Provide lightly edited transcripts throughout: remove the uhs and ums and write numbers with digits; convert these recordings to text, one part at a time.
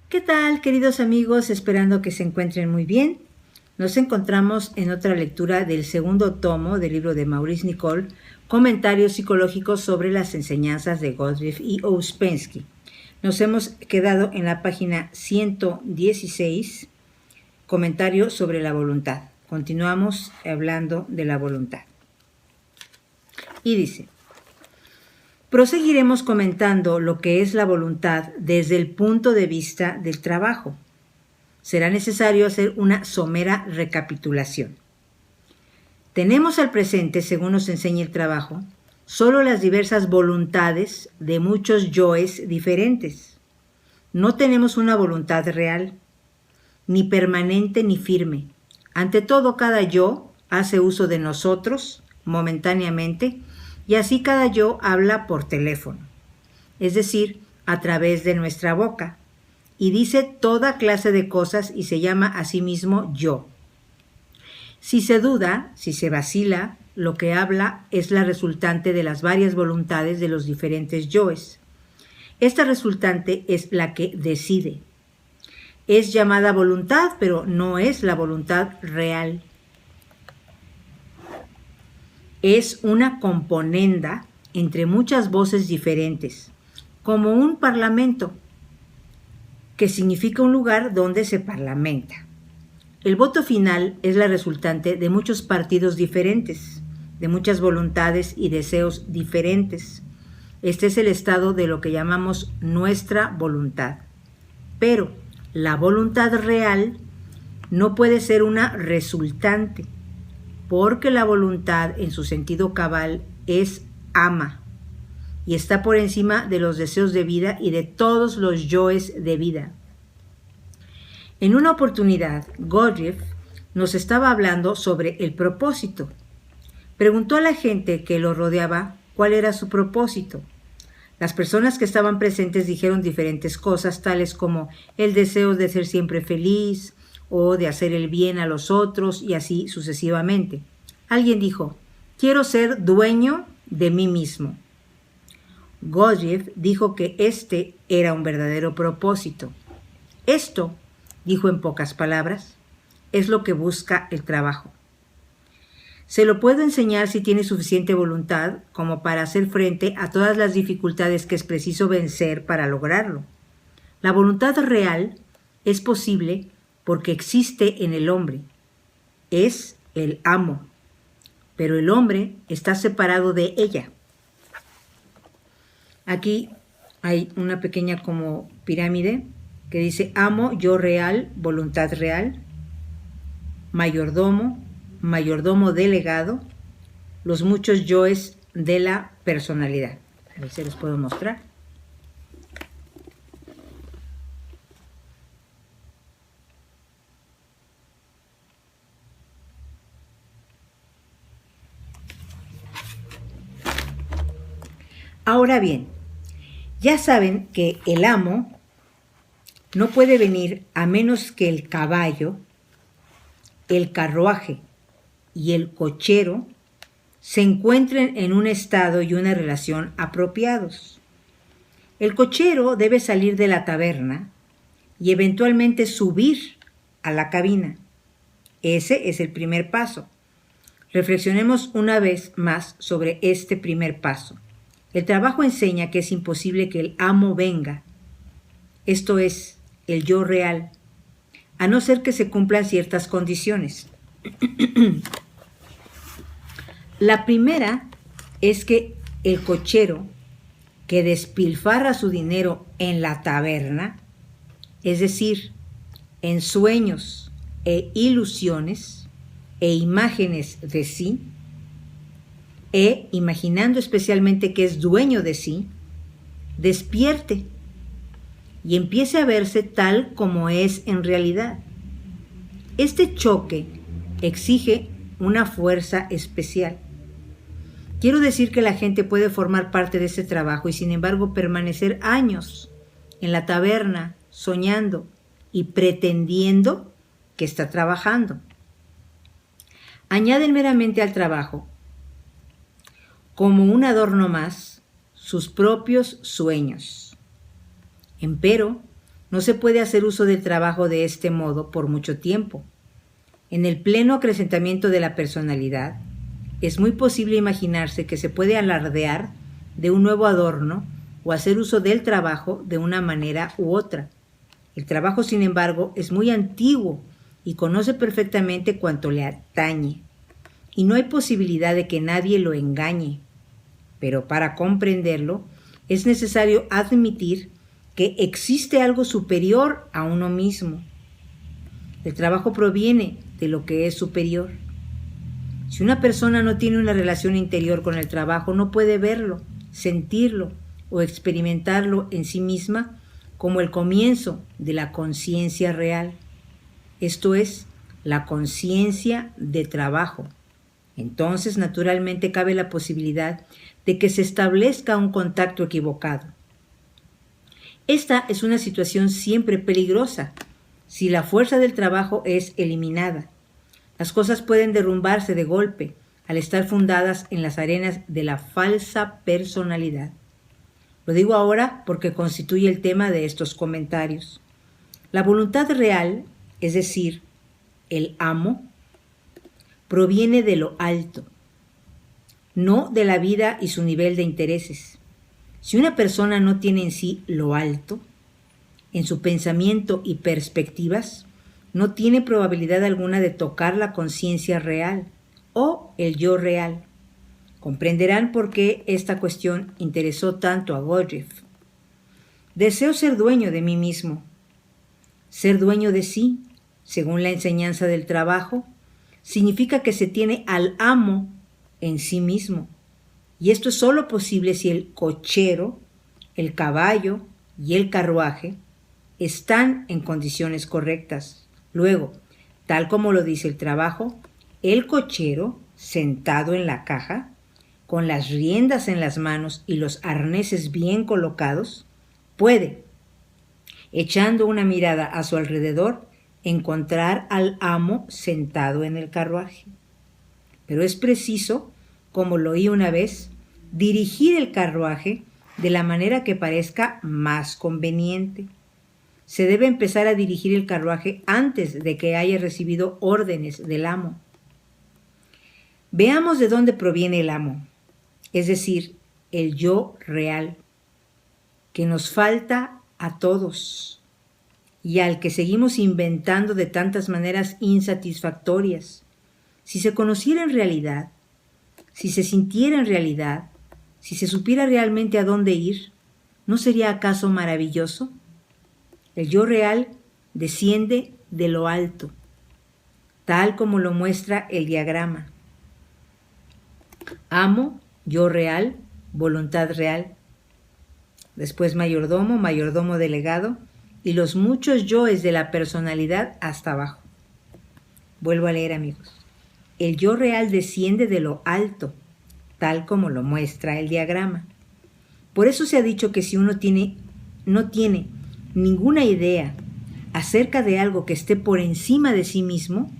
¿Qué tal, queridos amigos? Esperando que se encuentren muy bien. Nos encontramos en otra lectura del segundo tomo del libro de Maurice Nicoll, Comentarios psicológicos sobre las enseñanzas de Gottlieb y Ouspensky. Nos hemos quedado en la página 116, Comentario sobre la voluntad. Continuamos hablando de la voluntad. Y dice: proseguiremos comentando lo que es la voluntad desde el punto de vista del trabajo. Será necesario hacer una somera recapitulación. Tenemos al presente, según nos enseña el trabajo, solo las diversas voluntades de muchos yoes diferentes. No tenemos una voluntad real, ni permanente ni firme. Ante todo, cada yo hace uso de nosotros momentáneamente, y así cada yo habla por teléfono, es decir, a través de nuestra boca, y dice toda clase de cosas y se llama a sí mismo yo. Si se duda, si se vacila, lo que habla es la resultante de las varias voluntades de los diferentes yoes. Esta resultante es la que decide. Es llamada voluntad, pero no es la voluntad real. Es una componenda entre muchas voces diferentes, como un parlamento, que significa un lugar donde se parlamenta. El voto final es la resultante de muchos partidos diferentes, de muchas voluntades y deseos diferentes. Este es el estado de lo que llamamos nuestra voluntad. Pero la voluntad real no puede ser una resultante, porque la voluntad en su sentido cabal es ama y está por encima de los deseos de vida y de todos los yoes de vida. En una oportunidad, Gottlieb nos estaba hablando sobre el propósito. Preguntó a la gente que lo rodeaba cuál era su propósito. Las personas que estaban presentes dijeron diferentes cosas, tales como el deseo de ser siempre feliz o de hacer el bien a los otros y así sucesivamente. Alguien dijo: quiero ser dueño de mí mismo. Gottlieb dijo que este era un verdadero propósito. Esto, dijo en pocas palabras, es lo que busca el trabajo. Se lo puedo enseñar si tiene suficiente voluntad como para hacer frente a todas las dificultades que es preciso vencer para lograrlo. La voluntad real es posible porque existe en el hombre. Es el amo, pero el hombre está separado de ella. Aquí hay una pequeña como pirámide que dice amo, yo real, voluntad real, mayordomo, mayordomo delegado, los muchos yoes de la personalidad. A ver si les puedo mostrar. Ahora bien, ya saben que el amo no puede venir a menos que el caballo, el carruaje y el cochero se encuentren en un estado y una relación apropiados. El cochero debe salir de la taberna y eventualmente subir a la cabina. Ese es el primer paso. Reflexionemos una vez más sobre este primer paso. El trabajo enseña que es imposible que el amo venga, esto es, el yo real, a no ser que se cumplan ciertas condiciones. La primera es que el cochero que despilfarra su dinero en la taberna, es decir, en sueños e ilusiones e imágenes de sí, imaginando especialmente que es dueño de sí, despierte y empiece a verse tal como es en realidad. Este choque exige una fuerza especial. Quiero decir que la gente puede formar parte de ese trabajo y sin embargo permanecer años en la taberna soñando y pretendiendo que está trabajando. Añaden meramente al trabajo, como un adorno más, sus propios sueños. Empero, No se puede hacer uso del trabajo de este modo por mucho tiempo. En el pleno acrecentamiento de la personalidad, es muy posible imaginarse que se puede alardear de un nuevo adorno o hacer uso del trabajo de una manera u otra. El trabajo, sin embargo, es muy antiguo y conoce perfectamente cuanto le atañe, y no hay posibilidad de que nadie lo engañe. Pero para comprenderlo, es necesario admitir que existe algo superior a uno mismo. El trabajo proviene de lo que es superior. Si una persona no tiene una relación interior con el trabajo, no puede verlo, sentirlo o experimentarlo en sí misma como el comienzo de la conciencia real. Esto es, la conciencia de trabajo. Entonces, naturalmente, cabe la posibilidad de que se establezca un contacto equivocado. Esta es una situación siempre peligrosa si la fuerza del trabajo es eliminada. Las cosas pueden derrumbarse de golpe al estar fundadas en las arenas de la falsa personalidad. Lo digo ahora porque constituye el tema de estos comentarios. La voluntad real, es decir, el amo, proviene de lo alto, no de la vida y su nivel de intereses. Si una persona no tiene en sí lo alto, en su pensamiento y perspectivas, no tiene probabilidad alguna de tocar la conciencia real o el yo real. Comprenderán por qué esta cuestión interesó tanto a Gurdjieff. Deseo ser dueño de mí mismo. Ser dueño de sí, según la enseñanza del trabajo, significa que se tiene al amo en sí mismo. Y esto es solo posible si el cochero, el caballo y el carruaje están en condiciones correctas. Luego, tal como lo dice el trabajo, el cochero, sentado en la caja, con las riendas en las manos y los arneses bien colocados, puede, echando una mirada a su alrededor, encontrar al amo sentado en el carruaje. Pero es preciso, como lo oí una vez, dirigir el carruaje de la manera que parezca más conveniente. Se debe empezar a dirigir el carruaje antes de que haya recibido órdenes del amo. Veamos de dónde proviene el amo, es decir, el yo real, que nos falta a todos y al que seguimos inventando de tantas maneras insatisfactorias. Si se conociera en realidad, si se sintiera en realidad, si se supiera realmente a dónde ir, ¿no sería acaso maravilloso? El yo real desciende de lo alto, tal como lo muestra el diagrama. Amo, yo real, voluntad real. Después mayordomo, mayordomo delegado y los muchos yoes de la personalidad hasta abajo. Vuelvo a leer, amigos. El yo real desciende de lo alto, tal como lo muestra el diagrama. Por eso se ha dicho que si uno no tiene ninguna idea acerca de algo que esté por encima de sí mismo,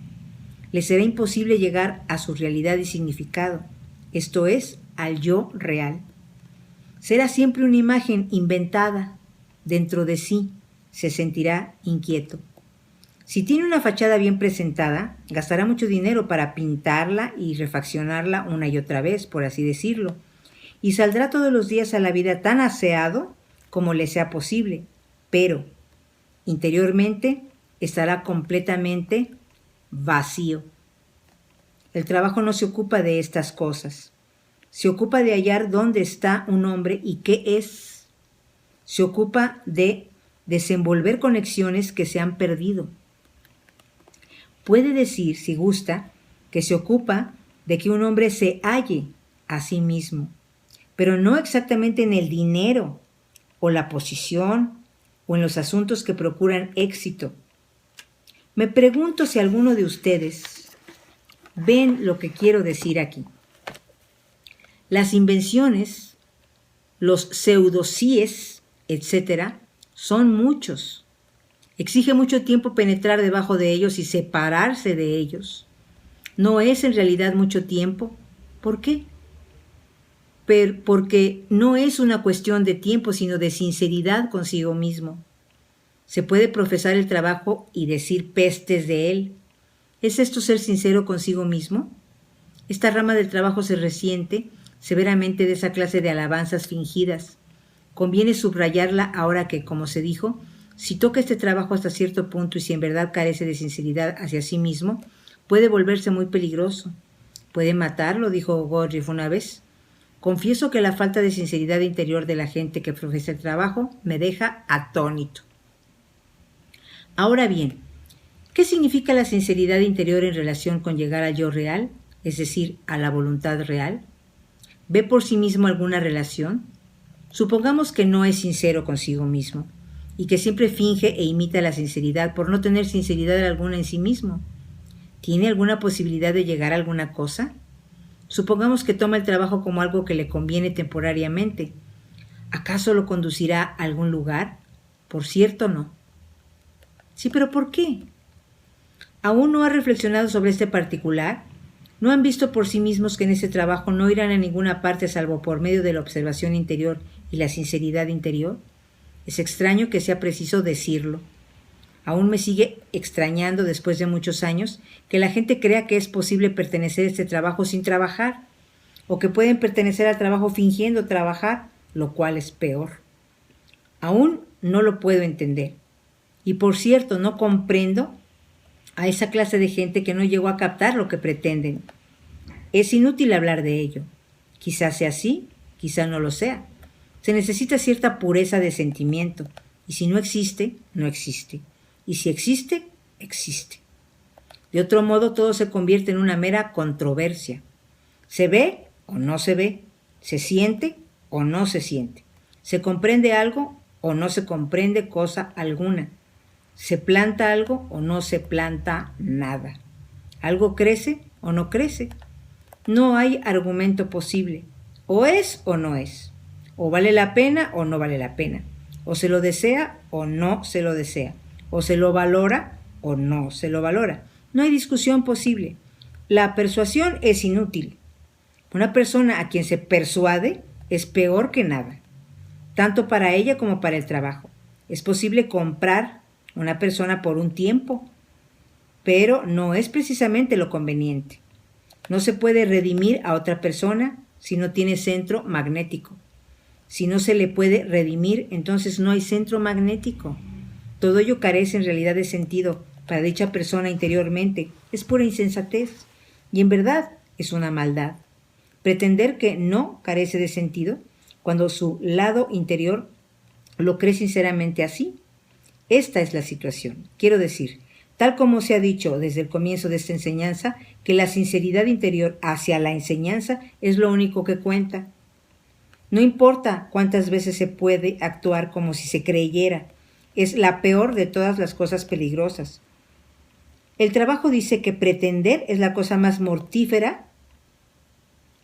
le será imposible llegar a su realidad y significado, esto es, al yo real. Será siempre una imagen inventada dentro de sí, se sentirá inquieto. Si tiene una fachada bien presentada, gastará mucho dinero para pintarla y refaccionarla una y otra vez, por así decirlo, y saldrá todos los días a la vida tan aseado como le sea posible, pero interiormente estará completamente vacío. El trabajo no se ocupa de estas cosas. Se ocupa de hallar dónde está un hombre y qué es. Se ocupa de desenvolver conexiones que se han perdido. Puede decir, si gusta, que se ocupa de que un hombre se halle a sí mismo, pero no exactamente en el dinero o la posición o en los asuntos que procuran éxito. Me pregunto si alguno de ustedes ven lo que quiero decir aquí. Las invenciones, los pseudosíes, etc., son muchos. Exige mucho tiempo penetrar debajo de ellos y separarse de ellos. ¿No es en realidad mucho tiempo? ¿Por qué? Porque no es una cuestión de tiempo, sino de sinceridad consigo mismo. Se puede profesar el trabajo y decir pestes de él. ¿Es esto ser sincero consigo mismo? Esta rama del trabajo se resiente severamente de esa clase de alabanzas fingidas. Conviene subrayarla ahora que, como se dijo, si toca este trabajo hasta cierto punto y si en verdad carece de sinceridad hacia sí mismo, puede volverse muy peligroso. Puede matarlo, dijo Woodruff una vez. Confieso que la falta de sinceridad interior de la gente que profesa el trabajo me deja atónito. Ahora bien, ¿qué significa la sinceridad interior en relación con llegar al yo real, es decir, a la voluntad real? ¿Ve por sí mismo alguna relación? Supongamos que no es sincero consigo mismo y que siempre finge e imita la sinceridad por no tener sinceridad alguna en sí mismo. ¿Tiene alguna posibilidad de llegar a alguna cosa? Supongamos que toma el trabajo como algo que le conviene temporariamente. ¿Acaso lo conducirá a algún lugar? Por cierto, no. Sí, pero ¿por qué? ¿Aún no ha reflexionado sobre este particular? ¿No han visto por sí mismos que en ese trabajo no irán a ninguna parte salvo por medio de la observación interior y la sinceridad interior? Es extraño que sea preciso decirlo. Aún me sigue extrañando después de muchos años que la gente crea que es posible pertenecer a este trabajo sin trabajar, o que pueden pertenecer al trabajo fingiendo trabajar, lo cual es peor. Aún no lo puedo entender. Y por cierto, no comprendo a esa clase de gente que no llegó a captar lo que pretenden. Es inútil hablar de ello. Quizás sea así, quizás no lo sea. Se necesita cierta pureza de sentimiento, y si no existe, no existe. Y si existe, existe. De otro modo, todo se convierte en una mera controversia. ¿Se ve o no se ve? ¿Se siente o no se siente? ¿Se comprende algo o no se comprende cosa alguna? ¿Se planta algo o no se planta nada? ¿Algo crece o no crece? No hay argumento posible. O es o no es. O vale la pena o no vale la pena. O se lo desea o no se lo desea. O se lo valora o no se lo valora. No hay discusión posible. La persuasión es inútil. Una persona a quien se persuade es peor que nada, tanto para ella como para el trabajo. Es posible comprar una persona por un tiempo, pero no es precisamente lo conveniente. No se puede redimir a otra persona si no tiene centro magnético. Si no se le puede redimir, entonces no hay centro magnético. Todo ello carece en realidad de sentido para dicha persona interiormente. Es pura insensatez y en verdad es una maldad. Pretender que no carece de sentido cuando su lado interior lo cree sinceramente así. Esta es la situación. Quiero decir, tal como se ha dicho desde el comienzo de esta enseñanza, que la sinceridad interior hacia la enseñanza es lo único que cuenta. No importa cuántas veces se puede actuar como si se creyera, es la peor de todas las cosas peligrosas. El trabajo dice que pretender es la cosa más mortífera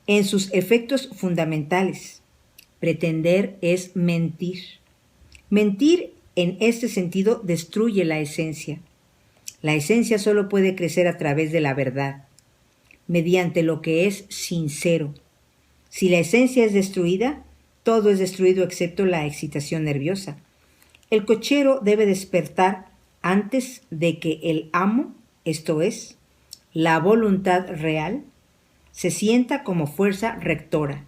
en sus efectos fundamentales. Pretender es mentir. Mentir en este sentido destruye la esencia. La esencia solo puede crecer a través de la verdad, mediante lo que es sincero. Si la esencia es destruida, todo es destruido excepto la excitación nerviosa. El cochero debe despertar antes de que el amo, esto es, la voluntad real, se sienta como fuerza rectora.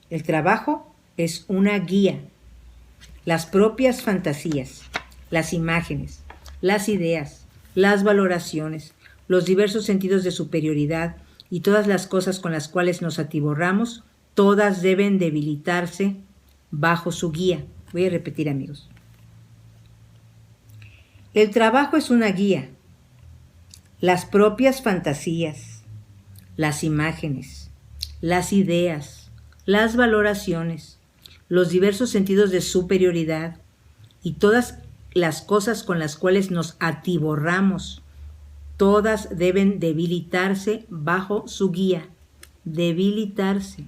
El trabajo es una guía. Las propias fantasías, las imágenes, las ideas, las valoraciones, los diversos sentidos de superioridad y todas las cosas con las cuales nos atiborramos, todas deben debilitarse bajo su guía. Voy a repetir, amigos. El trabajo es una guía. Las propias fantasías, las imágenes, las ideas, las valoraciones, los diversos sentidos de superioridad y todas las cosas con las cuales nos atiborramos, todas deben debilitarse bajo su guía. Debilitarse.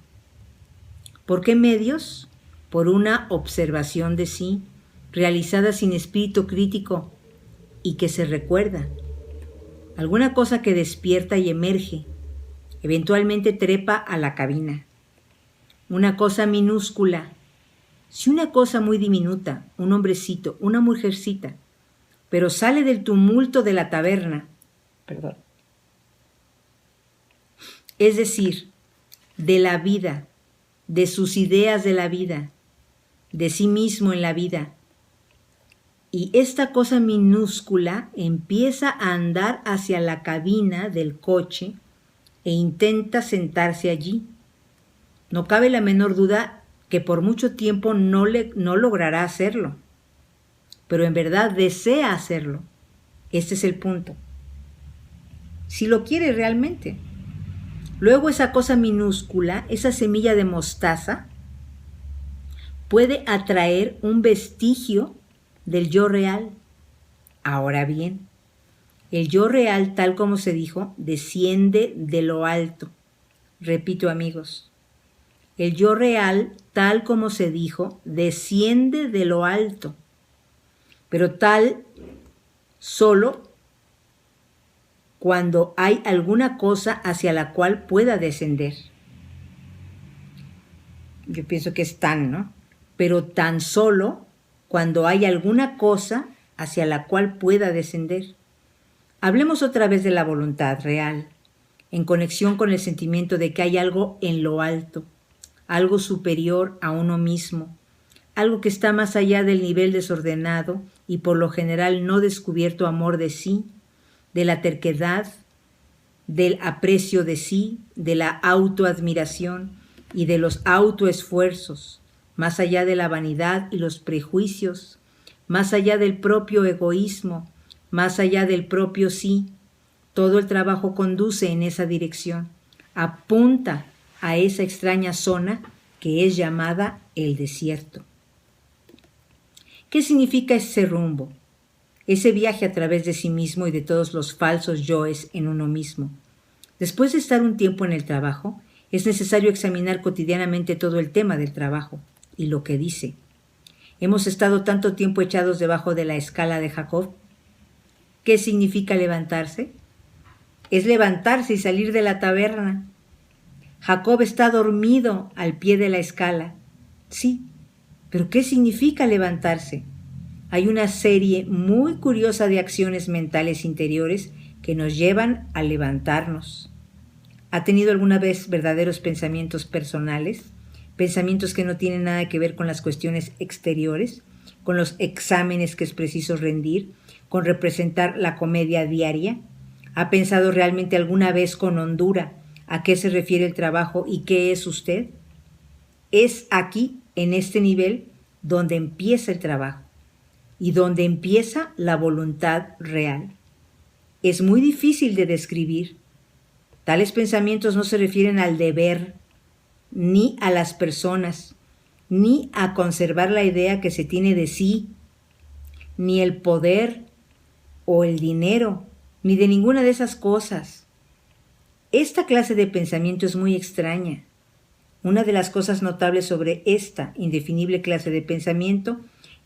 ¿Por qué medios? Por una observación de sí, realizada sin espíritu crítico y que se recuerda. Alguna cosa que despierta y emerge, eventualmente trepa a la cabina. Una cosa minúscula. Si una cosa muy diminuta, un hombrecito, una mujercita, pero sale del tumulto de la taberna. Perdón. Es decir, de la vida, de sus ideas de la vida, de sí mismo en la vida. Y esta cosa minúscula empieza a andar hacia la cabina del coche e intenta sentarse allí. No cabe la menor duda que por mucho tiempo no logrará hacerlo, pero en verdad desea hacerlo. Este es el punto. Si lo quiere realmente. Luego esa cosa minúscula, esa semilla de mostaza, puede atraer un vestigio del yo real. Ahora bien, el yo real, tal como se dijo, desciende de lo alto. Repito, amigos, el yo real, tal como se dijo, desciende de lo alto, pero tal solo cuando hay alguna cosa hacia la cual pueda descender. Yo pienso que es tan, ¿no? Pero tan solo cuando hay alguna cosa hacia la cual pueda descender. Hablemos otra vez de la voluntad real, en conexión con el sentimiento de que hay algo en lo alto, algo superior a uno mismo, algo que está más allá del nivel desordenado y por lo general no descubierto amor de sí, de la terquedad, del aprecio de sí, de la autoadmiración y de los autoesfuerzos, más allá de la vanidad y los prejuicios, más allá del propio egoísmo, más allá del propio sí. Todo el trabajo conduce en esa dirección, apunta a esa extraña zona que es llamada el desierto. ¿Qué significa ese rumbo? Ese viaje a través de sí mismo y de todos los falsos yoes en uno mismo. Después de estar un tiempo en el trabajo, es necesario examinar cotidianamente todo el tema del trabajo y lo que dice. Hemos estado tanto tiempo echados debajo de la escala de Jacob. ¿Qué significa levantarse? Es levantarse y salir de la taberna. Jacob está dormido al pie de la escala. Sí, pero ¿qué significa levantarse? Hay una serie muy curiosa de acciones mentales interiores que nos llevan a levantarnos. ¿Ha tenido alguna vez verdaderos pensamientos personales? Pensamientos que no tienen nada que ver con las cuestiones exteriores, con los exámenes que es preciso rendir, con representar la comedia diaria. ¿Ha pensado realmente alguna vez con hondura a qué se refiere el trabajo y qué es usted? Es aquí, en este nivel, donde empieza el trabajo y donde empieza la voluntad real. Es muy difícil de describir. Tales pensamientos no se refieren al deber, ni a las personas, ni a conservar la idea que se tiene de sí, ni el poder o el dinero, ni de ninguna de esas cosas. Esta clase de pensamiento es muy extraña. Una de las cosas notables sobre esta indefinible clase de pensamiento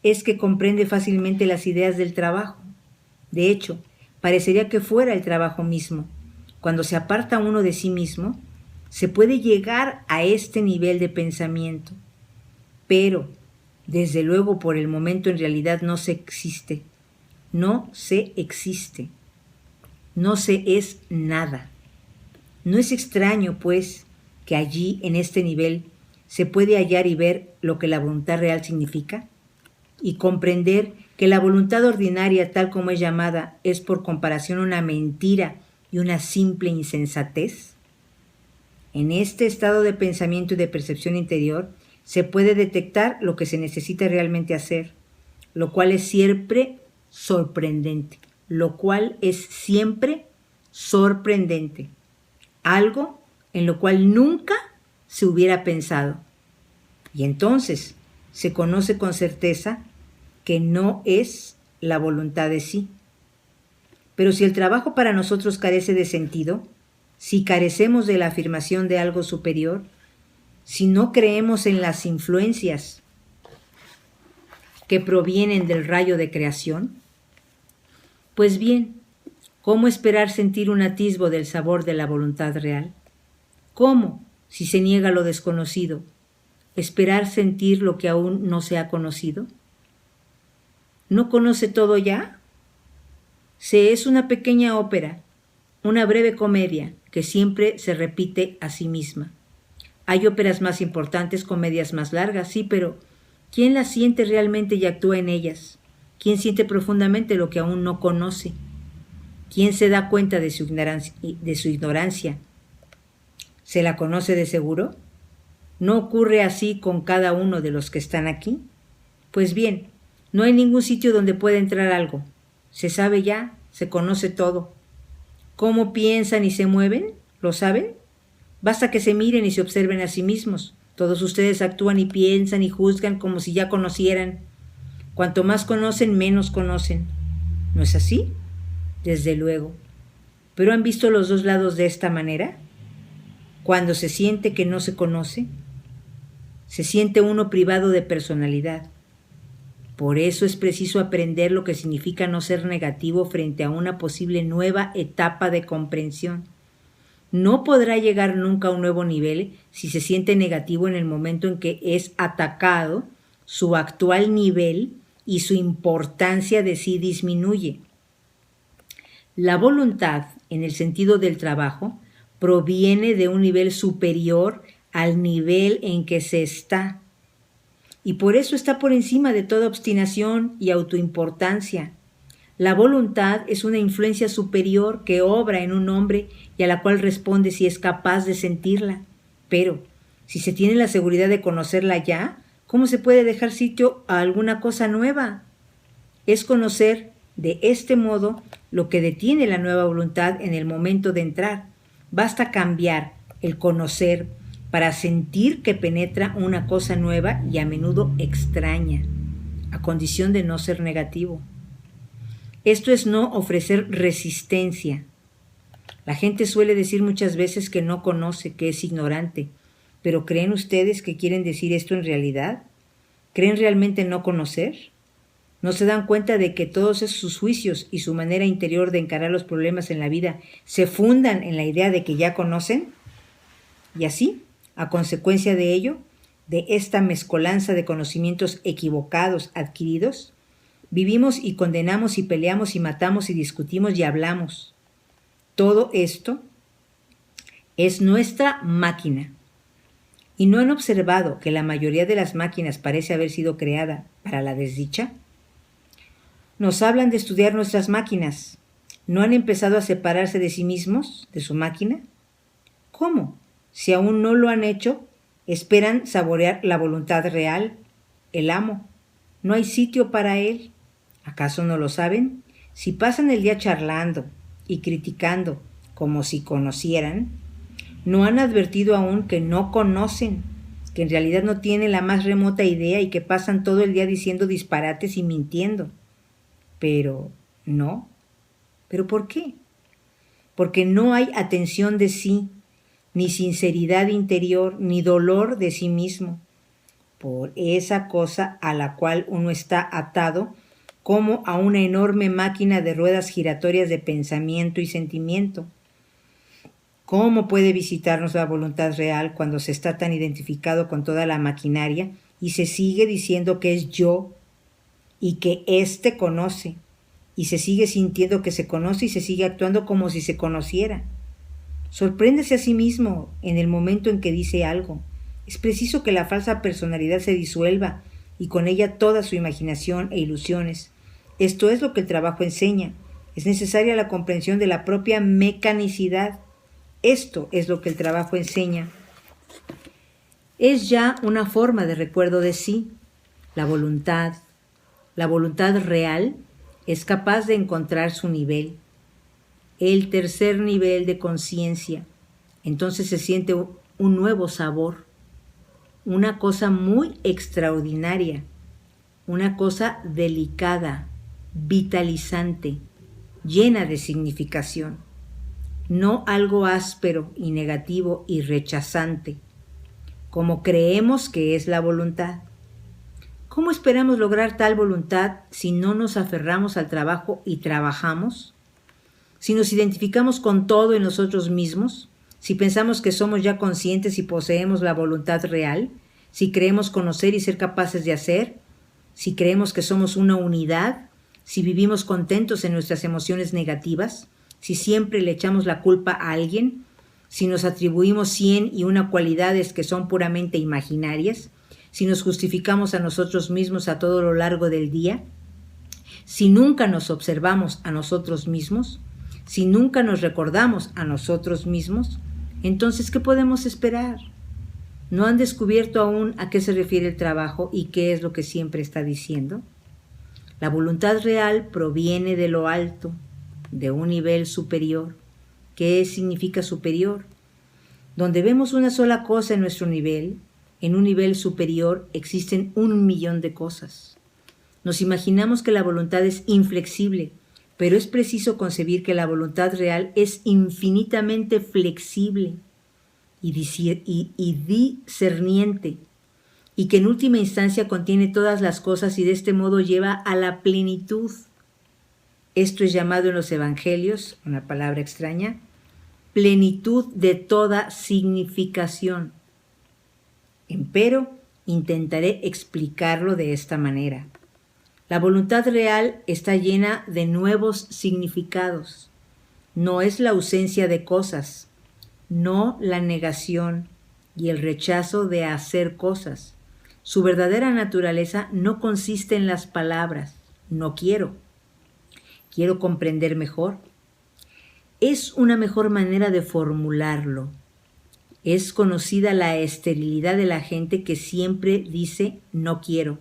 es que comprende fácilmente las ideas del trabajo. De hecho, parecería que fuera el trabajo mismo. Cuando se aparta uno de sí mismo, se puede llegar a este nivel de pensamiento. Pero, desde luego, por el momento en realidad no se existe. No se existe. No se es nada. No es extraño, pues, que allí, en este nivel, se puede hallar y ver lo que la voluntad real significa y comprender que la voluntad ordinaria, tal como es llamada, es por comparación una mentira y una simple insensatez. En este estado de pensamiento y de percepción interior se puede detectar lo que se necesita realmente hacer, lo cual es siempre sorprendente, algo en lo cual nunca se hubiera pensado. Y entonces se conoce con certeza que no es la voluntad de sí. Pero si el trabajo para nosotros carece de sentido, si carecemos de la afirmación de algo superior, si no creemos en las influencias que provienen del rayo de creación, pues bien, ¿cómo esperar sentir un atisbo del sabor de la voluntad real? ¿Cómo, si se niega lo desconocido, esperar sentir lo que aún no se ha conocido? ¿No conoce todo ya? Se es una pequeña ópera, una breve comedia que siempre se repite a sí misma. Hay óperas más importantes, comedias más largas, sí, pero ¿quién las siente realmente y actúa en ellas? ¿Quién siente profundamente lo que aún no conoce? ¿Quién se da cuenta de su ignorancia? ¿Se la conoce de seguro? ¿No ocurre así con cada uno de los que están aquí? Pues bien, no hay ningún sitio donde pueda entrar algo. Se sabe ya, se conoce todo. ¿Cómo piensan y se mueven? ¿Lo saben? Basta que se miren y se observen a sí mismos. Todos ustedes actúan y piensan y juzgan como si ya conocieran. Cuanto más conocen, menos conocen. ¿No es así? Desde luego. ¿Pero han visto los dos lados de esta manera? Cuando se siente que no se conoce, se siente uno privado de personalidad. Por eso es preciso aprender lo que significa no ser negativo frente a una posible nueva etapa de comprensión. No podrá llegar nunca a un nuevo nivel si se siente negativo en el momento en que es atacado su actual nivel y su importancia de sí disminuye. La voluntad, en el sentido del trabajo, proviene de un nivel superior al nivel en que se está, y por eso está por encima de toda obstinación y autoimportancia. La voluntad es una influencia superior que obra en un hombre y a la cual responde si es capaz de sentirla. Pero, si se tiene la seguridad de conocerla ya, ¿cómo se puede dejar sitio a alguna cosa nueva? Es conocer de este modo lo que detiene la nueva voluntad en el momento de entrar. Basta cambiar el conocer para sentir que penetra una cosa nueva y a menudo extraña, a condición de no ser negativo. Esto es no ofrecer resistencia. La gente suele decir muchas veces que no conoce, que es ignorante, pero ¿creen ustedes que quieren decir esto en realidad? ¿Creen realmente no conocer? ¿No se dan cuenta de que todos sus juicios y su manera interior de encarar los problemas en la vida se fundan en la idea de que ya conocen? Y así, a consecuencia de ello, de esta mezcolanza de conocimientos equivocados adquiridos, vivimos y condenamos y peleamos y matamos y discutimos y hablamos. Todo esto es nuestra máquina. ¿Y no han observado que la mayoría de las máquinas parece haber sido creada para la desdicha? Nos hablan de estudiar nuestras máquinas. ¿No han empezado a separarse de sí mismos, de su máquina? ¿Cómo? Si aún no lo han hecho, esperan saborear la voluntad real, el amo. No hay sitio para él. ¿Acaso no lo saben? Si pasan el día charlando y criticando como si conocieran, ¿no han advertido aún que no conocen, que en realidad no tienen la más remota idea y que pasan todo el día diciendo disparates y mintiendo? Pero no. ¿Pero por qué? Porque no hay atención de sí, ni sinceridad interior, ni dolor de sí mismo, por esa cosa a la cual uno está atado como a una enorme máquina de ruedas giratorias de pensamiento y sentimiento. ¿Cómo puede visitarnos la voluntad real cuando se está tan identificado con toda la maquinaria y se sigue diciendo que es yo y que éste conoce, y se sigue sintiendo que se conoce y se sigue actuando como si se conociera? Sorpréndese a sí mismo en el momento en que dice algo. Es preciso que la falsa personalidad se disuelva y con ella toda su imaginación e ilusiones. Esto es lo que el trabajo enseña. Es necesaria la comprensión de la propia mecanicidad. Esto es lo que el trabajo enseña. Es ya una forma de recuerdo de sí. La voluntad real, es capaz de encontrar su nivel, el tercer nivel de conciencia. Entonces se siente un nuevo sabor, una cosa muy extraordinaria, una cosa delicada, vitalizante, llena de significación, no algo áspero y negativo y rechazante, como creemos que es la voluntad. ¿Cómo esperamos lograr tal voluntad si no nos aferramos al trabajo y trabajamos? Si nos identificamos con todo en nosotros mismos, si pensamos que somos ya conscientes y poseemos la voluntad real, si creemos conocer y ser capaces de hacer, si creemos que somos una unidad, si vivimos contentos en nuestras emociones negativas, si siempre le echamos la culpa a alguien, si nos atribuimos 101 cualidades que son puramente imaginarias, si nos justificamos a nosotros mismos a todo lo largo del día, si nunca nos observamos a nosotros mismos, si nunca nos recordamos a nosotros mismos, entonces, ¿qué podemos esperar? ¿No han descubierto aún a qué se refiere el trabajo y qué es lo que siempre está diciendo? La voluntad real proviene de lo alto, de un nivel superior. ¿Qué significa superior? Donde vemos una sola cosa en nuestro nivel, en un nivel superior existen 1.000.000 de cosas. Nos imaginamos que la voluntad es inflexible, pero es preciso concebir que la voluntad real es infinitamente flexible y discerniente, y que en última instancia contiene todas las cosas y de este modo lleva a la plenitud. Esto es llamado en los evangelios, una palabra extraña, plenitud de toda significación. Empero, intentaré explicarlo de esta manera. La voluntad real está llena de nuevos significados. No es la ausencia de cosas, no la negación y el rechazo de hacer cosas. Su verdadera naturaleza no consiste en las palabras, no quiero. Quiero comprender mejor. Es una mejor manera de formularlo. Es conocida la esterilidad de la gente que siempre dice no quiero.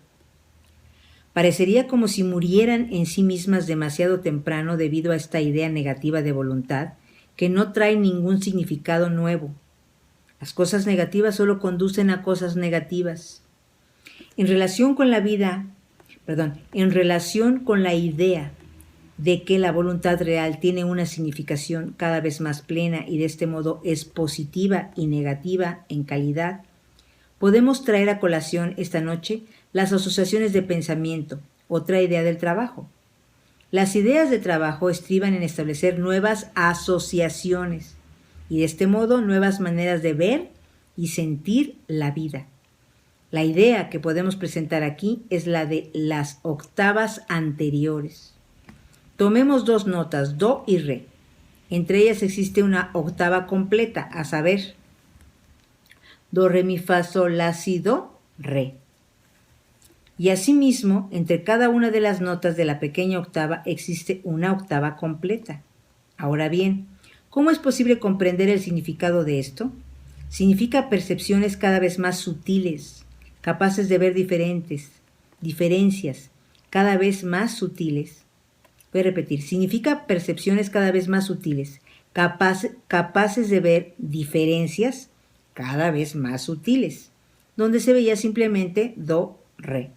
Parecería como si murieran en sí mismas demasiado temprano debido a esta idea negativa de voluntad que no trae ningún significado nuevo. Las cosas negativas solo conducen a cosas negativas. En relación con la idea de que la voluntad real tiene una significación cada vez más plena y de este modo es positiva y negativa en calidad, podemos traer a colación esta noche las asociaciones de pensamiento, otra idea del trabajo. Las ideas de trabajo estriban en establecer nuevas asociaciones y de este modo nuevas maneras de ver y sentir la vida. La idea que podemos presentar aquí es la de las octavas anteriores. Tomemos dos notas, do y re. Entre ellas existe una octava completa, a saber, do, re, mi, fa, sol, la, si, do, re. Y asimismo, entre cada una de las notas de la pequeña octava existe una octava completa. Ahora bien, ¿cómo es posible comprender el significado de esto? Significa percepciones cada vez más sutiles, capaces de ver diferencias cada vez más sutiles. Voy a repetir, significa percepciones cada vez más sutiles, capaces de ver diferencias cada vez más sutiles, donde se veía simplemente do, re.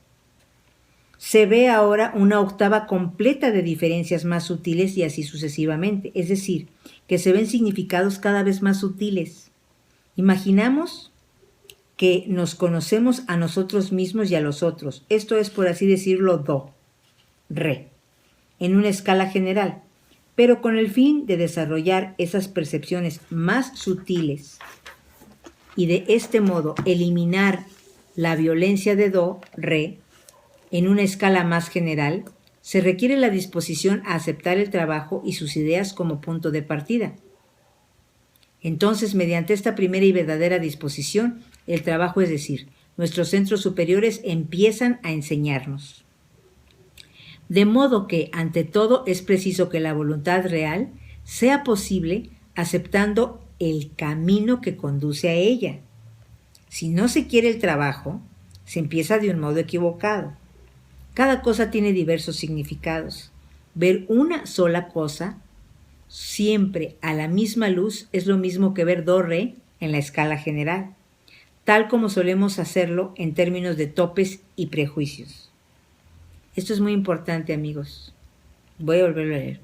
Se ve ahora una octava completa de diferencias más sutiles y así sucesivamente, es decir, que se ven significados cada vez más sutiles. Imaginamos que nos conocemos a nosotros mismos y a los otros, esto es, por así decirlo, do, re, en una escala general, pero con el fin de desarrollar esas percepciones más sutiles y de este modo eliminar la violencia de do, re, en una escala más general, se requiere la disposición a aceptar el trabajo y sus ideas como punto de partida. Entonces, mediante esta primera y verdadera disposición, el trabajo, es decir, nuestros centros superiores empiezan a enseñarnos. De modo que, ante todo, es preciso que la voluntad real sea posible aceptando el camino que conduce a ella. Si no se quiere el trabajo, se empieza de un modo equivocado. Cada cosa tiene diversos significados. Ver una sola cosa siempre a la misma luz es lo mismo que ver do, re en la escala general, tal como solemos hacerlo en términos de topes y prejuicios. Esto es muy importante, amigos. Voy a volverlo a leer.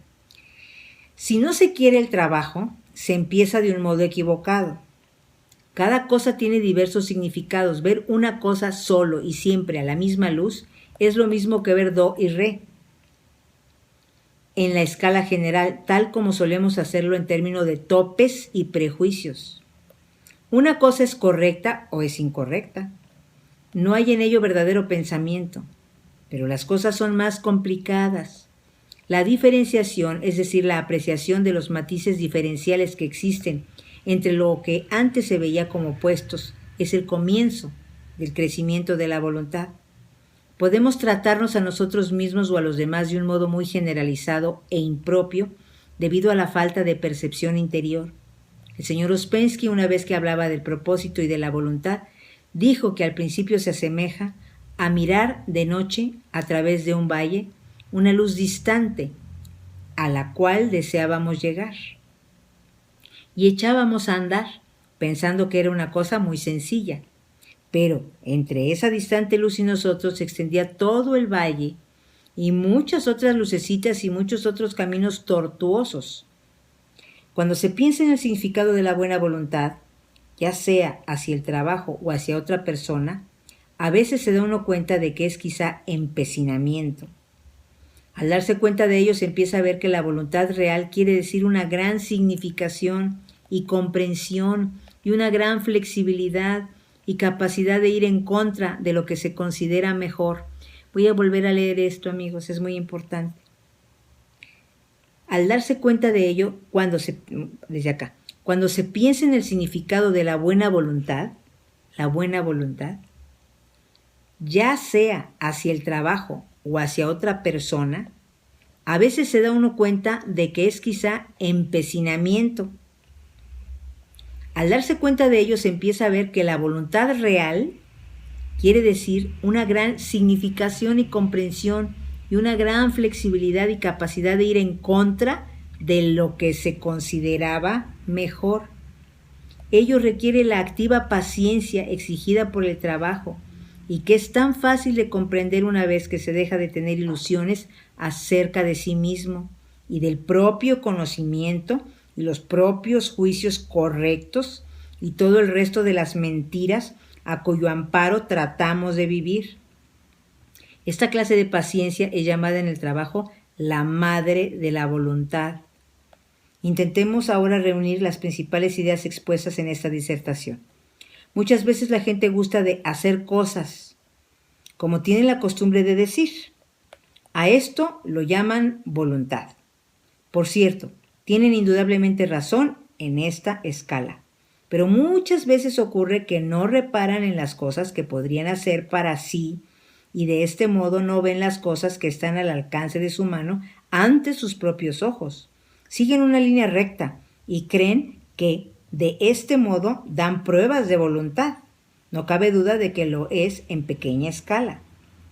Si no se quiere el trabajo, se empieza de un modo equivocado. Cada cosa tiene diversos significados. Ver una cosa solo y siempre a la misma luz es lo mismo que ver do y re en la escala general, tal como solemos hacerlo en términos de topes y prejuicios. Una cosa es correcta o es incorrecta. No hay en ello verdadero pensamiento, pero las cosas son más complicadas. La diferenciación, es decir, la apreciación de los matices diferenciales que existen entre lo que antes se veía como opuestos, es el comienzo del crecimiento de la voluntad. Podemos tratarnos a nosotros mismos o a los demás de un modo muy generalizado e impropio debido a la falta de percepción interior. El señor Ouspensky, una vez que hablaba del propósito y de la voluntad, dijo que al principio se asemeja a mirar de noche a través de un valle una luz distante a la cual deseábamos llegar. Y echábamos a andar, pensando que era una cosa muy sencilla. Pero entre esa distante luz y nosotros se extendía todo el valle y muchas otras lucecitas y muchos otros caminos tortuosos. Cuando se piensa en el significado de la buena voluntad, ya sea hacia el trabajo o hacia otra persona, a veces se da uno cuenta de que es quizá empecinamiento. Al darse cuenta de ello se empieza a ver que la voluntad real quiere decir una gran significación y comprensión y una gran flexibilidad y capacidad de ir en contra de lo que se considera mejor. Voy a volver a leer esto, amigos, es muy importante. Al darse cuenta de ello, cuando se piensa en el significado de la buena voluntad, ya sea hacia el trabajo o hacia otra persona, a veces se da uno cuenta de que es quizá empecinamiento. Al darse cuenta de ello se empieza a ver que la voluntad real quiere decir una gran significación y comprensión y una gran flexibilidad y capacidad de ir en contra de lo que se consideraba mejor. Ello requiere la activa paciencia exigida por el trabajo y que es tan fácil de comprender una vez que se deja de tener ilusiones acerca de sí mismo y del propio conocimiento y los propios juicios correctos y todo el resto de las mentiras a cuyo amparo tratamos de vivir. Esta clase de paciencia es llamada en el trabajo la madre de la voluntad. Intentemos ahora reunir las principales ideas expuestas en esta disertación. Muchas veces la gente gusta de hacer cosas, como tiene la costumbre de decir. A esto lo llaman voluntad. Por cierto, tienen indudablemente razón en esta escala, pero muchas veces ocurre que no reparan en las cosas que podrían hacer para sí y de este modo no ven las cosas que están al alcance de su mano ante sus propios ojos. Siguen una línea recta y creen que de este modo dan pruebas de voluntad. No cabe duda de que lo es en pequeña escala.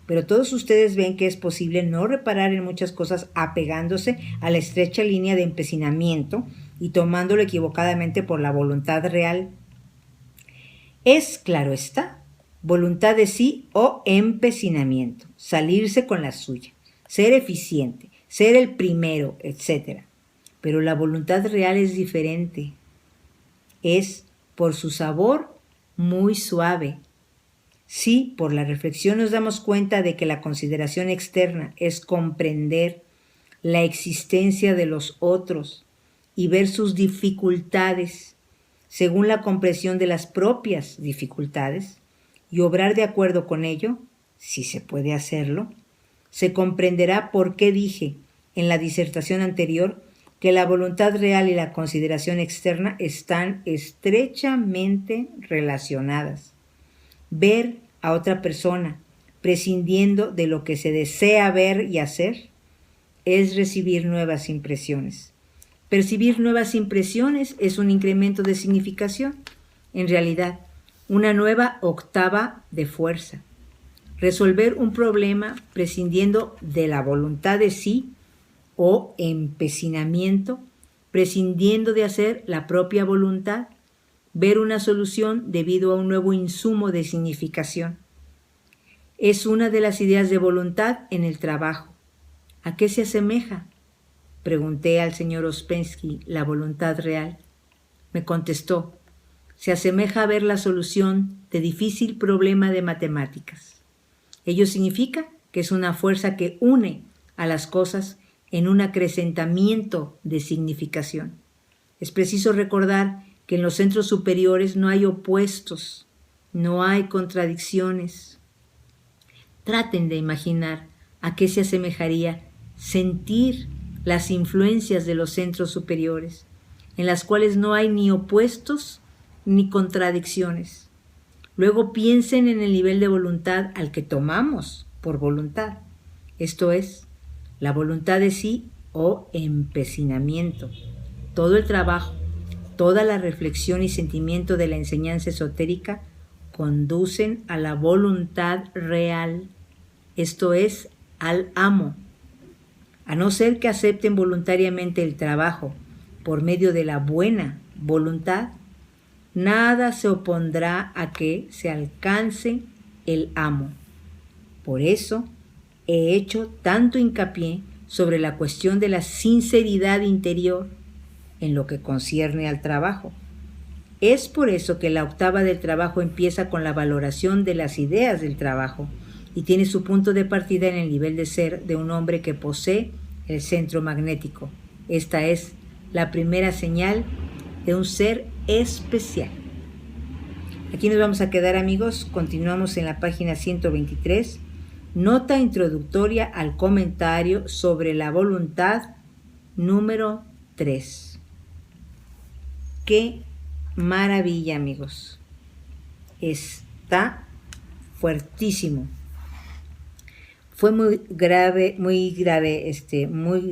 Pero todos ustedes ven que es posible no reparar en muchas cosas apegándose a la estrecha línea de empecinamiento y tomándolo equivocadamente por la voluntad real. Es, claro está, voluntad de sí o empecinamiento, salirse con la suya, ser eficiente, ser el primero, etc. Pero la voluntad real es diferente. Es, por su sabor, muy suave. Si por la reflexión nos damos cuenta de que la consideración externa es comprender la existencia de los otros y ver sus dificultades según la comprensión de las propias dificultades y obrar de acuerdo con ello, si se puede hacerlo, se comprenderá por qué dije en la disertación anterior que la voluntad real y la consideración externa están estrechamente relacionadas. Ver a otra persona prescindiendo de lo que se desea ver y hacer es recibir nuevas impresiones. Percibir nuevas impresiones es un incremento de significación, en realidad, una nueva octava de fuerza. Resolver un problema prescindiendo de la voluntad de sí o empecinamiento, prescindiendo de hacer la propia voluntad, ver una solución debido a un nuevo insumo de significación. Es una de las ideas de voluntad en el trabajo. ¿A qué se asemeja? Pregunté al señor Ouspensky la voluntad real. Me contestó, se asemeja a ver la solución de difícil problema de matemáticas. Ello significa que es una fuerza que une a las cosas en un acrecentamiento de significación. Es preciso recordar que en los centros superiores no hay opuestos, no hay contradicciones. Traten de imaginar a qué se asemejaría sentir las influencias de los centros superiores, en las cuales no hay ni opuestos ni contradicciones. Luego piensen en el nivel de voluntad al que tomamos por voluntad, esto es, la voluntad de sí o empecinamiento. Todo el trabajo, toda la reflexión y sentimiento de la enseñanza esotérica conducen a la voluntad real, esto es, al amo. A no ser que acepten voluntariamente el trabajo por medio de la buena voluntad, nada se opondrá a que se alcance el amo. Por eso he hecho tanto hincapié sobre la cuestión de la sinceridad interior en lo que concierne al trabajo. Es por eso que la octava del trabajo empieza con la valoración de las ideas del trabajo y tiene su punto de partida en el nivel de ser de un hombre que posee el centro magnético. Esta es la primera señal de un ser especial. Aquí nos vamos a quedar, amigos. Continuamos en la página 123. Nota introductoria al comentario sobre la voluntad número 3. ¡Qué maravilla, amigos! Está fuertísimo. Fue muy grave, muy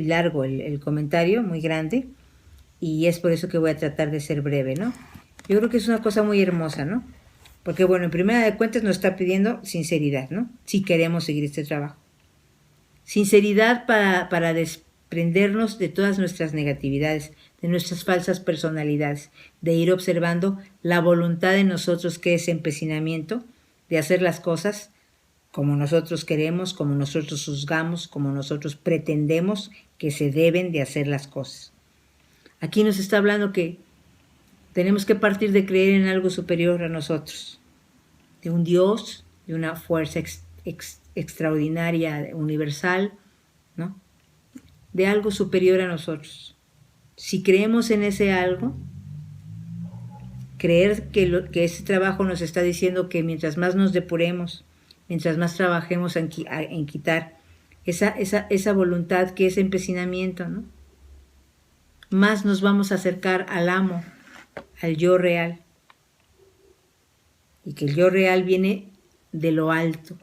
largo el comentario, muy grande, y es por eso que voy a tratar de ser breve, ¿no? Yo creo que es una cosa muy hermosa, ¿no? Porque, bueno, en primera de cuentas nos está pidiendo sinceridad, ¿no? Si queremos seguir este trabajo. Sinceridad para desprendernos de todas nuestras negatividades, de nuestras falsas personalidades, de ir observando la voluntad de nosotros, que es empecinamiento, de hacer las cosas como nosotros queremos, como nosotros juzgamos, como nosotros pretendemos que se deben de hacer las cosas. Aquí nos está hablando que tenemos que partir de creer en algo superior a nosotros, de un Dios, de una fuerza extraordinaria, universal, ¿no? De algo superior a nosotros. Si creemos en ese algo, creer que ese trabajo nos está diciendo que mientras más nos depuremos, mientras más trabajemos en quitar esa voluntad que es empecinamiento, ¿no? Más nos vamos a acercar al amo, al yo real. Y que el yo real viene de lo alto.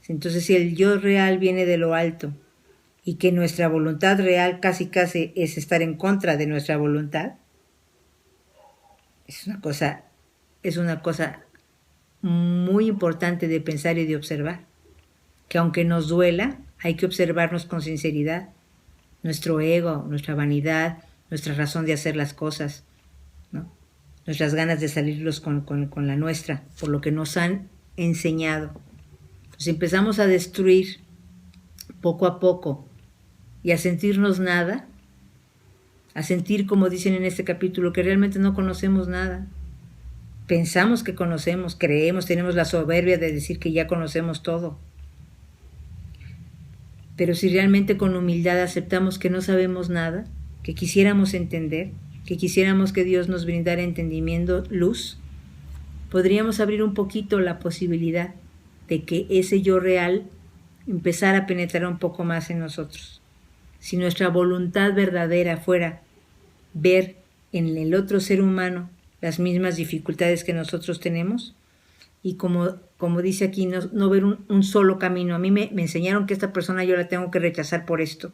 Entonces, si el yo real viene de lo alto y que nuestra voluntad real casi es estar en contra de nuestra voluntad, es una cosa muy importante de pensar y de observar, que aunque nos duela, hay que observarnos con sinceridad, nuestro ego, nuestra vanidad, nuestra razón de hacer las cosas, ¿no? Nuestras ganas de salirlos con la nuestra, por lo que nos han enseñado. Entonces empezamos a destruir poco a poco y a sentirnos nada, a sentir, como dicen en este capítulo, que realmente no conocemos nada. Pensamos que conocemos, creemos, tenemos la soberbia de decir que ya conocemos todo. Pero si realmente con humildad aceptamos que no sabemos nada, que quisiéramos entender, que quisiéramos que Dios nos brindara entendimiento, luz, podríamos abrir un poquito la posibilidad de que ese yo real empezara a penetrar un poco más en nosotros. Si nuestra voluntad verdadera fuera ver en el otro ser humano las mismas dificultades que nosotros tenemos, y como dice aquí, no ver un solo camino. A mí me enseñaron que esta persona yo la tengo que rechazar por esto.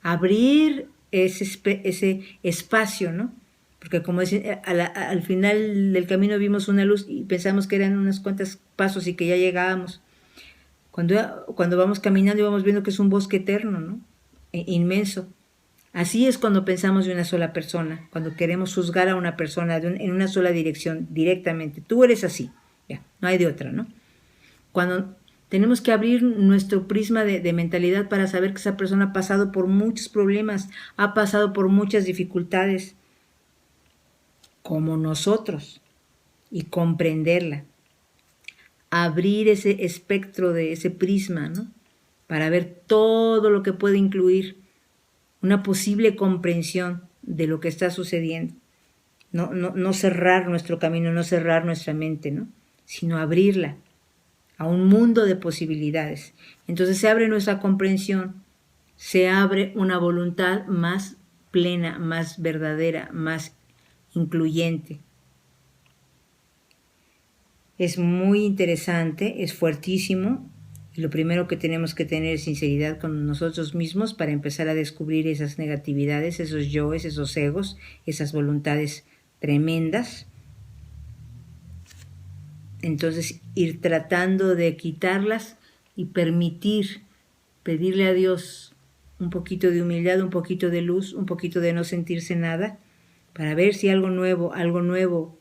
Abrir ese espacio, ¿no? Porque como dicen, al final del camino vimos una luz y pensamos que eran unos cuantos pasos y que ya llegábamos. Cuando vamos caminando y vamos viendo que es un bosque eterno, ¿no? Inmenso. Así es cuando pensamos de una sola persona, cuando queremos juzgar a una persona en una sola dirección, directamente. Tú eres así, ya, no hay de otra, ¿no? Cuando tenemos que abrir nuestro prisma de mentalidad para saber que esa persona ha pasado por muchos problemas, ha pasado por muchas dificultades, como nosotros, y comprenderla. Abrir ese espectro de ese prisma, ¿no? Para ver todo lo que puede incluir una posible comprensión de lo que está sucediendo. No cerrar nuestro camino, no cerrar nuestra mente, ¿no? Sino abrirla a un mundo de posibilidades. Entonces se abre nuestra comprensión se abre una voluntad más plena, más verdadera, más incluyente. Es muy interesante, es fuertísimo. Y lo primero que tenemos que tener es sinceridad con nosotros mismos para empezar a descubrir esas negatividades, esos yoes, esos egos, esas voluntades tremendas. Entonces ir tratando de quitarlas y pedirle a Dios un poquito de humildad, un poquito de luz, un poquito de no sentirse nada, para ver si algo nuevo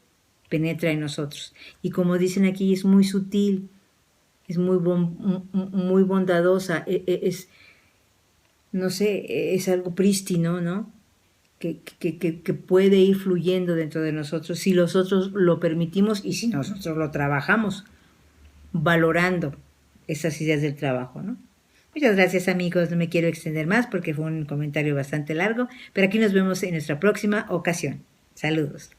penetra en nosotros. Y como dicen aquí, es muy sutil, es muy bondadosa, no sé, es algo prístino, ¿no? Que puede ir fluyendo dentro de nosotros si nosotros lo permitimos y si nosotros lo trabajamos, valorando esas ideas del trabajo, ¿no? Muchas gracias, amigos, no me quiero extender más porque fue un comentario bastante largo, pero aquí nos vemos en nuestra próxima ocasión. Saludos.